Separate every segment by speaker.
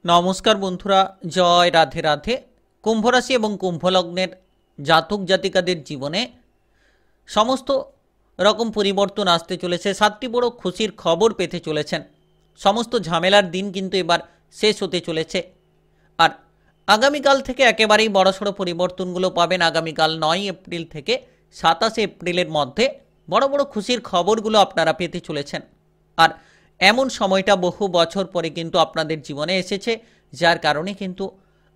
Speaker 1: নমস্কার বন্ধুরা, জয় রাধে রাধে। কুম্ভ রাশি এবং কুম্ভ লগ্নের জাতক জাতিকাদের জীবনে সমস্ত রকম পরিবর্তন আসতে চলেছে। 7টি বড় খুশির খবর পেতে চলেছেন। সমস্ত ঝামেলার দিন কিন্তু এবার শেষ হতে চলেছে। আর আগামীকাল থেকে একেবারেই বড়সড় পরিবর্তনগুলো পাবেন। আগামীকাল 9 এপ্রিল থেকে 27 এপ্রিলের মধ্যে বড় বড় খুশির খবরগুলো আপনারা পেতে চলেছেন। আর এমন সময়টা বহু বছর পরে কিন্তু আপনাদের জীবনে এসেছে, যার কারণে কিন্তু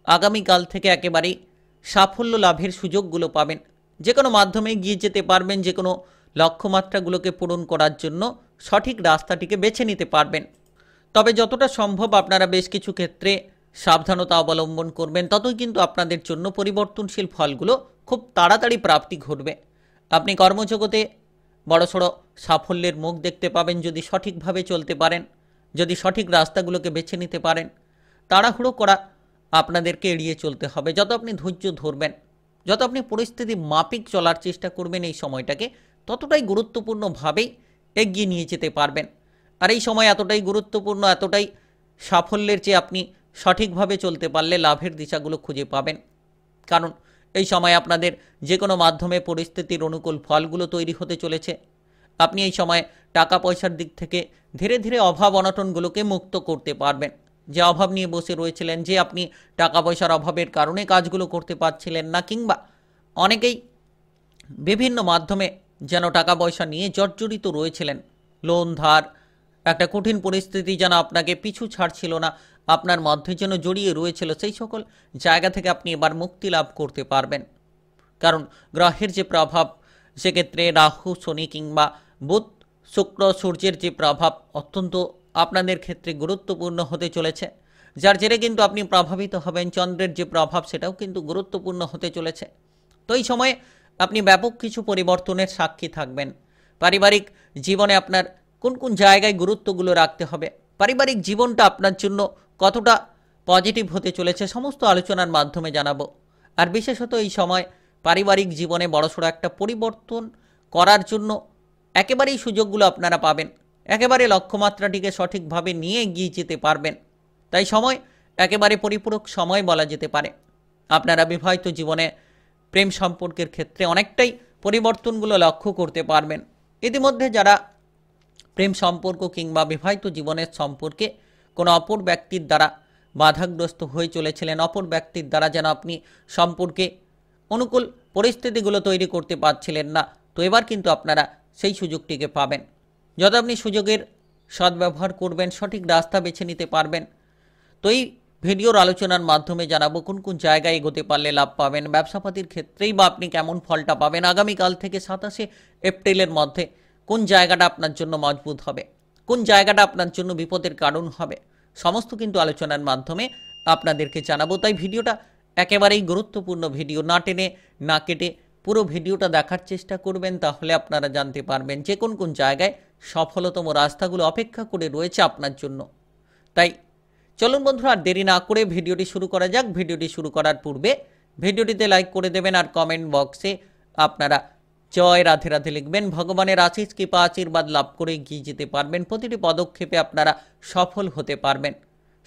Speaker 1: আগামীকাল থেকে একেবারেই সাফল্য লাভের সুযোগগুলো পাবেন। যে কোনো মাধ্যমে এগিয়ে যেতে পারবেন। যে কোনো লক্ষ্যমাত্রাগুলোকে পূরণ করার জন্য সঠিক রাস্তাটিকে বেছে নিতে পারবেন। তবে যতটা সম্ভব আপনারা বেশ কিছু ক্ষেত্রে সাবধানতা অবলম্বন করবেন, ততই কিন্তু আপনাদের জন্য পরিবর্তনশীল ফলগুলো খুব তাড়াতাড়ি প্রাপ্তি ঘটবে। আপনি কর্মজগতে বড়সড় সাফল্যের মুখ দেখতে পাবেন যদি সঠিকভাবে চলতে পারেন, যদি সঠিক রাস্তাগুলোকে বেছে নিতে পারেন। তাড়াহুড়ো করা আপনাদেরকে এড়িয়ে চলতে হবে। যত আপনি ধৈর্য ধরবেন, যত আপনি পরিস্থিতি মাফিক চলার চেষ্টা করবেন এই সময়টাকে, ততটাই গুরুত্বপূর্ণভাবেই এগিয়ে নিয়ে যেতে পারবেন। আর এই সময় এতটাই গুরুত্বপূর্ণ, এতটাই সাফল্যের চেয়ে আপনি সঠিকভাবে চলতে পারলে লাভের দিশাগুলো খুঁজে পাবেন। কারণ এই সময় আপনাদের যে কোনো মাধ্যমে পরিস্থিতির অনুকূল ফলগুলো তৈরি হতে চলেছে। আপনি এই সময় টাকা পয়সার দিক থেকে ধীরে ধীরে অভাব অনটনগুলোকে মুক্ত করতে পারবেন। যে অভাব নিয়ে বসে রয়েছিলেন, যে আপনি টাকা পয়সার অভাবের কারণে কাজগুলো করতে পারছিলেন না, কিংবা অনেকেই বিভিন্ন মাধ্যমে যেন টাকা পয়সা নিয়ে জর্জরিত রয়েছিলেন, লোন ধার, একটা কঠিন পরিস্থিতি যেন আপনাকে পিছু ছাড়ছিল না, আপনার মধ্যে যেন জড়িয়ে রয়েছিল, সেই সকল জায়গা থেকে আপনি এবার মুক্তি লাভ করতে পারবেন। কারণ গ্রহের যে প্রভাব, সেক্ষেত্রে রাহু শনি কিংবা বুধ শুক্র সূর্যের যে প্রভাব অত্যন্ত আপনাদের ক্ষেত্রে গুরুত্বপূর্ণ হতে চলেছে, যার জেরে কিন্তু আপনি প্রভাবিত হবেন। চন্দ্রের যে প্রভাব সেটাও কিন্তু গুরুত্বপূর্ণ হতে চলেছে। তো এই সময়ে আপনি ব্যাপক কিছু পরিবর্তনের সাক্ষী থাকবেন। পারিবারিক জীবনে আপনার কোন কোন জায়গায় গুরুত্বগুলো রাখতে হবে, পারিবারিক জীবনটা আপনার জন্য কতটা পজিটিভ হতে চলেছে, সমস্ত আলোচনার মাধ্যমে জানাবো। আর বিশেষত এই সময় পারিবারিক জীবনে বড়সড় একটা পরিবর্তন করার জন্য একেবারেই সুযোগগুলো আপনারা পাবেন। একেবারে লক্ষ্যমাত্রাটিকে সঠিকভাবে নিয়ে এগিয়ে যেতে পারবেন। তাই সময় একেবারে পরিপূরক সময় বলা যেতে পারে। আপনারা বিবাহিত জীবনে প্রেম সম্পর্কের ক্ষেত্রে অনেকটাই পরিবর্তনগুলো লক্ষ্য করতে পারবেন। ইতিমধ্যে যারা প্রেম সম্পর্ক কিংবা বিবাহিত জীবনের সম্পর্কে কোনো অপর ব্যক্তির দ্বারা বাধাগ্রস্ত হয়ে চলেছিলেন, অপর ব্যক্তির দ্বারা যেন আপনি সম্পর্কে অনুকূল পরিস্থিতিগুলো তৈরি করতে পারছিলেন না, তো এবার কিন্তু আপনারা সেই সুযোগটিকে পাবেন। যত আপনি সুযোগের সদ্ব্যবহার করবেন, সঠিক রাস্তা বেছে নিতে পারবেন। তো এই ভিডিওর আলোচনার মাধ্যমে জানাবো কোন কোন জায়গায় এগোতে পারলে লাভ পাবেন। ব্যবসাপাতির ক্ষেত্রেই বা আপনি কেমন ফলটা পাবেন আগামীকাল থেকে 27 এপ্রিলের মধ্যে, কোন জায়গাটা আপনার জন্য মজবুত হবে, কোন জায়গাটা আপনার জন্য বিপদের কারণ হবে, সমস্ত কিন্তু আলোচনার মাধ্যমে আপনাদেরকে জানাবো। তাই ভিডিওটা একেবারেই গুরুত্বপূর্ণ ভিডিও, না টেনে না কেটে পুরো ভিডিওটা দেখার চেষ্টা করবেন। তাহলে আপনারা জানতে পারবেন যে কোন কোন জায়গায় সফলতম রাস্তাগুলো অপেক্ষা করে রয়েছে আপনার জন্য। তাই চলুন বন্ধুরা, আর দেরি না করে ভিডিওটি শুরু করা যাক। ভিডিওটি শুরু করার পূর্বে ভিডিওটিতে লাইক করে দেবেন আর কমেন্ট বক্সে আপনারা জয় রাধে রাধে লিখবেন। ভগবানের আশীষ কৃপা আশীর্বাদ লাভ করে এগিয়ে যেতে পারবেন। প্রতিটি পদক্ষেপে আপনারা সফল হতে পারবেন।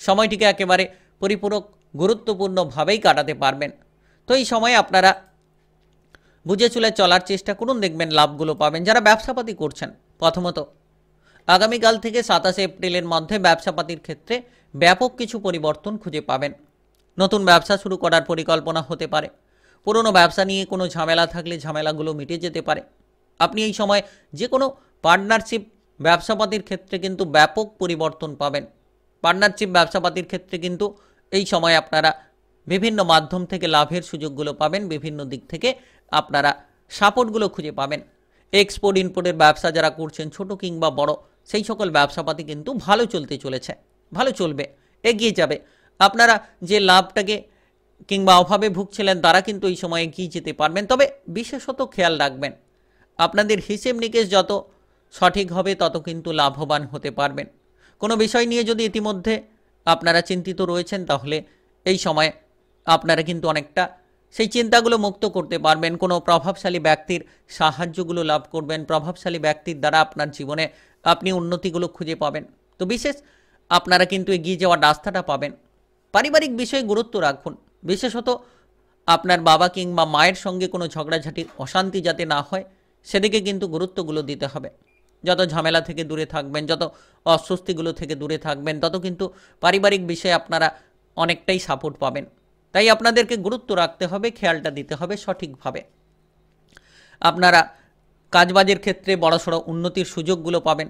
Speaker 1: সময়টিকে একেবারে পরিপূরক গুরুত্বপূর্ণভাবেই কাটাতে পারবেন। তো এই সময়ে আপনারা বুঝে চলে চলার চেষ্টা করুন, দেখবেন লাভগুলো পাবেন। যারা ব্যবসাপাতি করছেন, প্রথমত আগামীকাল থেকে 27 এপ্রিলের মধ্যে ব্যবসাপাতির ক্ষেত্রে ব্যাপক কিছু পরিবর্তন খুঁজে পাবেন। নতুন ব্যবসা শুরু করার পরিকল্পনা হতে পারে। পুরনো ব্যবসা নিয়ে কোনো ঝামেলা থাকলে ঝামেলাগুলো মিটে যেতে পারে। আপনি এই সময় যে কোনো পার্টনারশিপ ব্যবসাপাতির ক্ষেত্রে কিন্তু ব্যাপক পরিবর্তন পাবেন। পার্টনারশিপ ব্যবসাপাতির ক্ষেত্রে কিন্তু এই সময় আপনারা বিভিন্ন মাধ্যম থেকে লাভের সুযোগগুলো পাবেন। বিভিন্ন দিক থেকে আপনারা সাপোর্টগুলো খুঁজে পাবেন। এক্সপোর্ট ইম্পোর্টের ব্যবসা যারা করছেন, ছোট কিংবা বড়, সেই সকল ব্যবসাপাতি কিন্তু ভালো চলতে চলেছে, ভালো চলবে, এগিয়ে যাবে। আপনারা যে লাভটাকে কিংবা অভাবে ভুগছিলেন, তারা কিন্তু এই সময় এগিয়ে যেতে পারবেন। তবে বিশেষত খেয়াল রাখবেন, আপনাদের হিসেব নিকেশ যত সঠিক হবে তত কিন্তু লাভবান হতে পারবেন। কোনো বিষয় নিয়ে যদি ইতিমধ্যে আপনারা চিন্তিত রয়েছেন, তাহলে এই সময় আপনারা কিন্তু অনেকটা সেই চিন্তাগুলো মুক্ত করতে পারবেন। কোনো প্রভাবশালী ব্যক্তির সাহায্যগুলো লাভ করবেন। প্রভাবশালী ব্যক্তির দ্বারা আপনার জীবনে আপনি উন্নতিগুলো খুঁজে পাবেন। তো বিশেষ আপনারা কিন্তু এগিয়ে যাওয়ার রাস্তাটা পাবেন। পারিবারিক বিষয়ে গুরুত্ব রাখুন, বিশেষত আপনার বাবা কিংবা মায়ের সঙ্গে কোনো ঝগড়াঝাটির অশান্তি যাতে না হয় সেদিকে কিন্তু গুরুত্বগুলো দিতে হবে। যত ঝামেলা থেকে দূরে থাকবেন, যত অস্বস্তিগুলো থেকে দূরে থাকবেন, তত কিন্তু পারিবারিক বিষয়ে আপনারা অনেকটাই সাপোর্ট পাবেন। তাই আপনাদেরকে গুরুত্ব রাখতে হবে, খেয়ালটা দিতে হবে সঠিকভাবে। আপনারা কাজবাজের ক্ষেত্রে বড়সড় উন্নতির সুযোগগুলো পাবেন।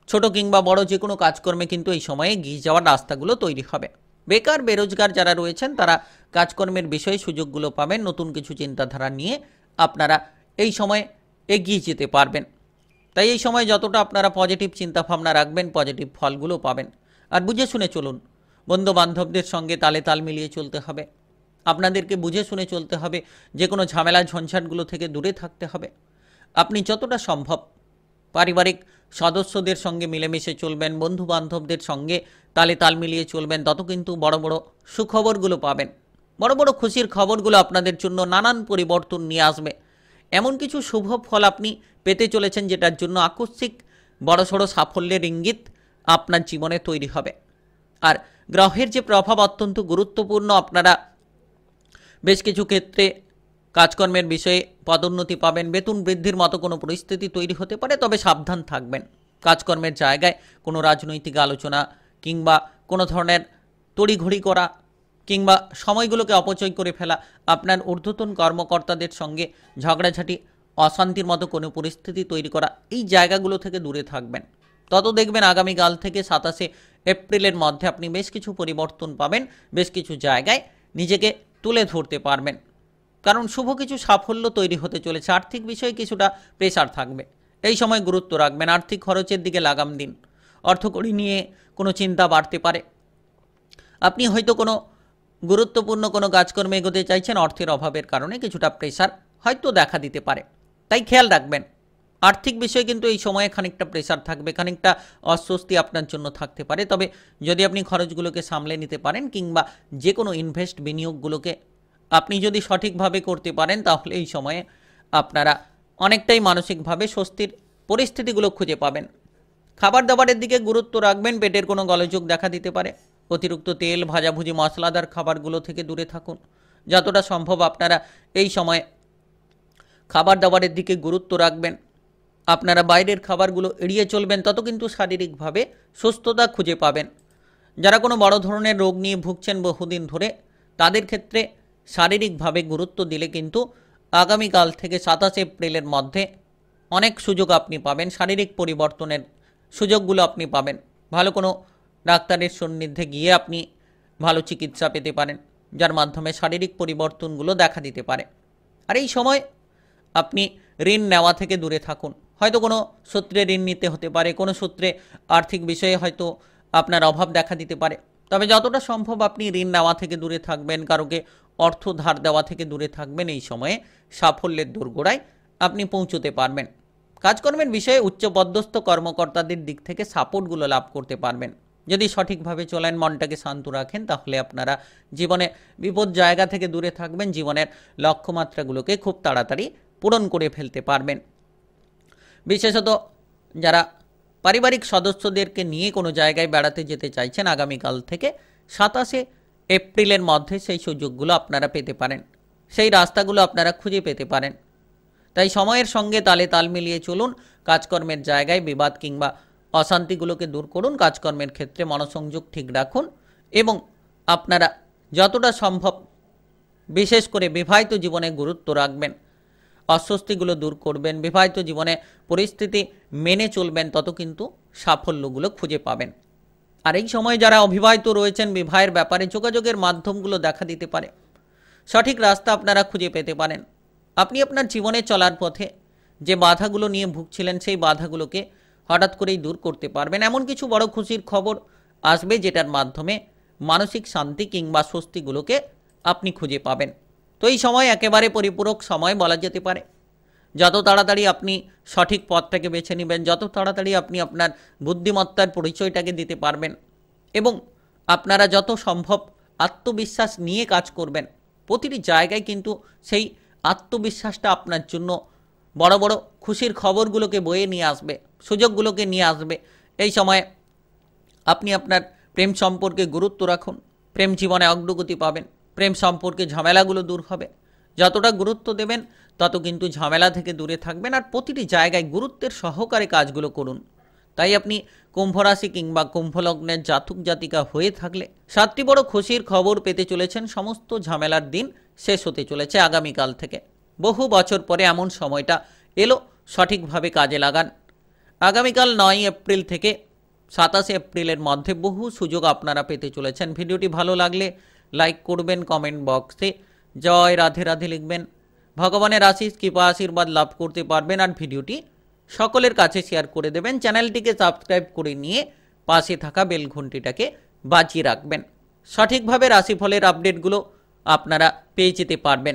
Speaker 1: ছোট কিংবা বড় যে কোনো কাজকর্মে কিন্তু এই সময়ে এগিয়ে যাওয়ার রাস্তাগুলো তৈরি হবে। বেকার বেরোজগার যারা রয়েছেন তারা কাজকর্মের বিষয়ে সুযোগগুলো পাবেন। নতুন কিছু চিন্তাধারা নিয়ে আপনারা এই সময়ে এগিয়ে যেতে পারবেন। তাই এই সময় যতটা আপনারা পজিটিভ চিন্তাভাবনা রাখবেন, পজিটিভ ফলগুলো পাবেন। আর বুঝে শুনে চলুন, বন্ধু বান্ধবদের সঙ্গে তালে তাল মিলিয়ে চলতে হবে। আপনাদেরকে বুঝে শুনে চলতে হবে, যে কোনো ঝামেলা ঝঞ্ঝাটগুলো থেকে দূরে থাকতে হবে। আপনি যতটা সম্ভব পারিবারিক সদস্যদের সঙ্গে মিলেমিশে চলবেন, বন্ধু বান্ধবদের সঙ্গে তালে তাল মিলিয়ে চলবেন, তত কিন্তু বড় বড় সুখবরগুলো পাবেন। বড় বড় খুশির খবরগুলো আপনাদের জন্য নানান পরিবর্তন নিয়ে আসবে। এমন কিছু শুভ ফল আপনি পেতে চলেছেন যেটার জন্য আকস্মিক বড়সড় সাফল্যের ইঙ্গিত আপনার জীবনে তৈরি হবে। আর গ্রহের যে প্রভাব অত্যন্ত গুরুত্বপূর্ণ। আপনারা বেশ কিছু ক্ষেত্রে কাজকর্মের বিষয়ে পদোন্নতি পাবেন, বেতন বৃদ্ধির মতো কোনো পরিস্থিতি তৈরি হতে পারে, তবে সাবধান থাকবেন। কাজকর্মের জায়গায় কোনো রাজনৈতিক আলোচনা কিংবা কোনো ধরনের তড়িঘড়ি করা কিংবা সময়গুলোকে অপচয় করে ফেলা, আপনার ঊর্ধ্বতন কর্মকর্তাদের সঙ্গে ঝগড়াঝাটি, অশান্তির মতো কোনো পরিস্থিতি তৈরি করা, এই জায়গাগুলো থেকে দূরে থাকবেন। তত দেখবেন আগামীকাল থেকে 27শে এপ্রিলের মধ্যে আপনি বেশ কিছু পরিবর্তন পাবেন, বেশ কিছু জায়গায় নিজেকে তুলে ধরতে পারবেন। কারণ শুভ কিছু সাফল্য তৈরি হতে চলেছে। আর্থিক বিষয়ে কিছুটা প্রেসার থাকবে, এই সময় গুরুত্ব রাখবেন। আর্থিক খরচের দিকে লাগাম দিন। অর্থকড়ি নিয়ে কোনো চিন্তা বাড়তে পারে। আপনি হয়তো কোনো গুরুত্বপূর্ণ কোনো কাজকর্মে এগোতে চাইছেন, অর্থের অভাবের কারণে কিছুটা প্রেসার হয়তো দেখা দিতে পারে, তাই খেয়াল রাখবেন। আর্থিক বিষয়ে কিন্তু এই সময়ে খানিকটা প্রেসার থাকবে, খানিকটা অস্বস্তি আপনার জন্য থাকতে পারে। তবে যদি আপনি খরচগুলোকে সামলে নিতে পারেন কিংবা যে কোনো ইনভেস্ট বিনিয়োগগুলোকে আপনি যদি সঠিকভাবে করতে পারেন, তাহলে এই সময়ে আপনারা অনেকটাই মানসিকভাবে স্বস্তির পরিস্থিতিগুলো খুঁজে পাবেন। খাবার দাবারের দিকে গুরুত্ব রাখবেন। পেটের কোনো গোলযোগ দেখা দিতে পারে। অতিরিক্ত তেল, ভাজাভুজি, মশলাদার খাবারগুলো থেকে দূরে থাকুন। যতটা সম্ভব আপনারা এই সময়ে খাবার দাবারের দিকে গুরুত্ব রাখবেন। আপনারা বাইরের খাবারগুলো এড়িয়ে চলবেন, তত কিন্তু শারীরিকভাবে সুস্থতা খুঁজে পাবেন। যারা কোনো বড় ধরনের রোগ নিয়ে ভুগছেন বহুদিন ধরে, তাদের ক্ষেত্রে শারীরিকভাবে গুরুত্ব দিলে কিন্তু আগামীকাল থেকে 27 এপ্রিলের মধ্যে অনেক সুযোগ আপনি পাবেন। শারীরিক পরিবর্তনের সুযোগগুলো আপনি পাবেন। ভালো কোনো ডাক্তারের সান্নিধ্যে গিয়ে আপনি ভালো চিকিৎসা পেতে পারেন, যার মাধ্যমে শারীরিক পরিবর্তনগুলো দেখা দিতে পারে। আর এই সময় আপনি ঋণ নেওয়া থেকে দূরে থাকুন। হয়তো কোনো সূত্রে ঋণ নিতে হতে পারে, কোনো সূত্রে আর্থিক বিষয়ে হয়তো আপনার অভাব দেখা দিতে পারে। তবে যতটা সম্ভব আপনি ঋণ নেওয়া থেকে দূরে থাকবেন, কারোকে অর্থ ধার দেওয়া থেকে দূরে থাকবেন। এই সময়ে সাফল্যের দোরগোড়ায় আপনি পৌঁছতে পারবেন। কাজকর্মের বিষয়ে উচ্চপদস্থ কর্মকর্তাদের দিক থেকে সাপোর্টগুলো লাভ করতে পারবেন। যদি সঠিকভাবে চলেন, মনটাকে শান্ত রাখেন, তাহলে আপনারা জীবনে বিপদ জায়গা থেকে দূরে থাকবেন। জীবনের লক্ষ্যমাত্রাগুলোকে খুব তাড়াতাড়ি পূরণ করে ফেলতে পারবেন। বিশেষত যারা পারিবারিক সদস্যদেরকে নিয়ে কোনো জায়গায় বেড়াতে যেতে চাইছেন, আগামীকাল থেকে 27শে এপ্রিলের মধ্যে সেই সুযোগগুলো আপনারা পেতে পারেন, সেই রাস্তাগুলো আপনারা খুঁজে পেতে পারেন। তাই সময়ের সঙ্গে তালে তাল মিলিয়ে চলুন। কাজকর্মের জায়গায় বিবাদ কিংবা অশান্তিগুলোকে দূর করুন। কাজকর্মের ক্ষেত্রে মনোসংযোগ ঠিক রাখুন এবং আপনারা যতটা সম্ভব বিশেষ করে বিবাহিত জীবনে গুরুত্ব রাখবেন। অস্বস্তিগুলো দূর করবেন, বিবাহিত জীবনে পরিস্থিতি মেনে চলবেন, তত কিন্তু সাফল্যগুলো খুঁজে পাবেন। আর এই সময় যারা অবিবাহিত রয়েছেন, বিবাহের ব্যাপারে যোগাযোগের মাধ্যমগুলো দেখা দিতে পারে। সঠিক রাস্তা আপনারা খুঁজে পেতে পারেন। আপনি আপনার জীবনে চলার পথে যে বাধাগুলো নিয়ে ভুগছিলেন, সেই বাধাগুলোকে হঠাৎ করেই দূর করতে পারবেন। এমন কিছু বড় খুশির খবর আসবে যেটার মাধ্যমে মানসিক শান্তি কিংবা স্বস্তিগুলোকে আপনি খুঁজে পাবেন। তো এই সময় একেবারে পরিপূরক সময় বলা যেতে পারে। যত তাড়াতাড়ি আপনি সঠিক পথটাকে বেছে নেবেন, যত তাড়াতাড়ি আপনি আপনার বুদ্ধিমত্তার পরিচয়টাকে দিতে পারবেন এবং আপনারা যত সম্ভব আত্মবিশ্বাস নিয়ে কাজ করবেন, প্রতিটি জায়গায় কিন্তু সেই আত্মবিশ্বাসটা আপনার জন্য বড় বড় খুশির খবরগুলোকে বয়ে নিয়ে আসবে, সুযোগগুলোকে নিয়ে আসবে। এই সময়ে আপনি আপনার প্রেম সম্পর্কে গুরুত্ব রাখুন। প্রেম জীবনে অগ্রগতি পাবেন, প্রেম সম্পর্কে ঝামেলাগুলো দূর হবে। যতটা গুরুত্ব দেবেন তত কিন্তু ঝামেলা থেকে দূরে থাকবেন, আর প্রতিটি জায়গায় গুরুত্বের সহকারে কাজগুলো করুন। তাই আপনি কুম্ভ রাশি কিংবা কুম্ভ লগ্নের জাতক জাতিকা হয়ে থাকলে 7টি বড় খুশির খবর পেতে চলেছেন। সমস্ত ঝামেলার দিন শেষ হতে চলেছে আগামীকাল থেকে। বহু বছর পরে এমন সময়টা এলো, সঠিকভাবে কাজে লাগান। আগামীকাল 9 এপ্রিল থেকে 27 এপ্রিলের মধ্যে বহু সুযোগ আপনারা পেতে চলেছেন। ভিডিওটি ভালো লাগলে লাইক করবেন, কমেন্ট বক্সে জয় রাধে রাধে লিখবেন। ভগবানের আশীষ কৃপা আশীর্বাদ লাভ করতে পারবেন, আর ভিডিওটি সকলের কাছে শেয়ার করে দেবেন। চ্যানেলটিকে সাবস্ক্রাইব করে নিয়ে পাশে থাকা বেল ঘন্টিটাকে বাজিয়ে রাখবেন। সঠিকভাবে রাশিফলের আপডেটগুলো আপনারা পেয়ে যেতে পারবেন।